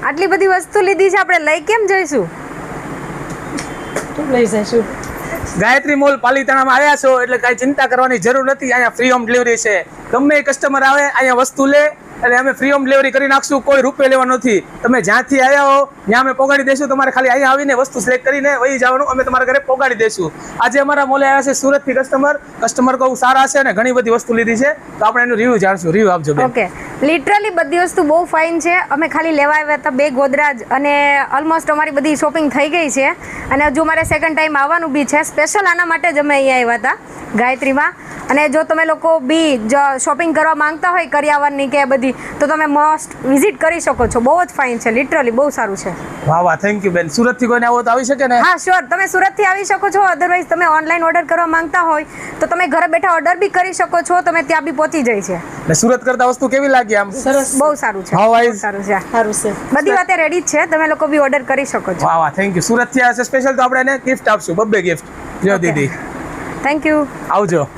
આટલી બધી વસ્તુ લીધી છે, આપણે લઈ કેમ જઈશું? લઈ જઈશું. ગાયત્રી મોલ પાલીતાણામાં આવ્યા છો એટલે કાંઈ ચિંતા કરવાની જરૂર નથી. અહીંયા ફ્રી હોમ ડિલિવરી છે. ગમે એ કસ્ટમર આવે અહીંયા વસ્તુ લે એટલે અમે ફ્રી હોમ ડિલિવરી કરી નાખશું. કોઈ રૂપિયા લેવા નથી. તમે જ્યાંથી આવ્યા હો ત્યાં અમે પહોંચાડી દઈશું. તમારે ખાલી અહીંયા આવીને વસ્તુ સિલેક્ટ કરીને વહી જવાનું, અમે તમારા ઘરે પહોંચાડી દઈશું. આજે અમારા મોલે આવ્યા છે સુરતથી કસ્ટમર કહું સારા છે અને ઘણી બધી વસ્તુ લીધી છે, તો આપણે એનું રિવ્યુ જાણશું. રિવ્યુ આપજો બેન. ઓકે, લિટરલી બધી વસ્તુ બહુ ફાઇન છે. અમે ખાલી લેવા આવ્યા હતા 2 ગોદરાજ અને ઓલમોસ્ટ અમારી બધી શોપિંગ થઈ ગઈ છે અને હજુ અમારે સેકન્ડ ટાઈમ આવવાનું બી છે. સ્પેશિયલ આના માટે જ અમે અહીંયા આવ્યા હતા ગાયત્રીમાં. અને જો તમે લોકો બી શોપિંગ કરવા માંગતા હોય કરિયાવરની કે બધી, તો તમે મસ્ટ વિઝિટ કરી શકો છો. બહુ જ ફાઇન છે, લિટરલી બહુ સારું છે. વાહ વાહ, થેન્ક યુ બેન. સુરતથી કોઈને આવો તો આવી શકે ને? હા શ્યોર, તમે સુરતથી આવી શકો છો. અધરવાઇઝ તમે ઓનલાઈન ઓર્ડર કરવા માંગતા હોય તો તમે ઘરે બેઠા ઓર્ડર બી કરી શકો છો. તમે ત્યાં બી પહોંચી જાય છે. ને સુરત કરતા વસ્તુ કેવી લાગી આમ? સરસ. બહુ સારું છે, How બહુ wise? સારું છે. સારું છે. બધી વાતે રેડી જ છે, તમે લોકો બી ઓર્ડર કરી શકો છો. વાહ વાહ, થેન્ક યુ. સુરતથી આવ્યા છે સ્પેશિયલ, તો આપણે એને ગિફ્ટ આપશું. બબ્બે ગિફ્ટ. લ્યો દીદી, થેન્ક યુ. આવજો.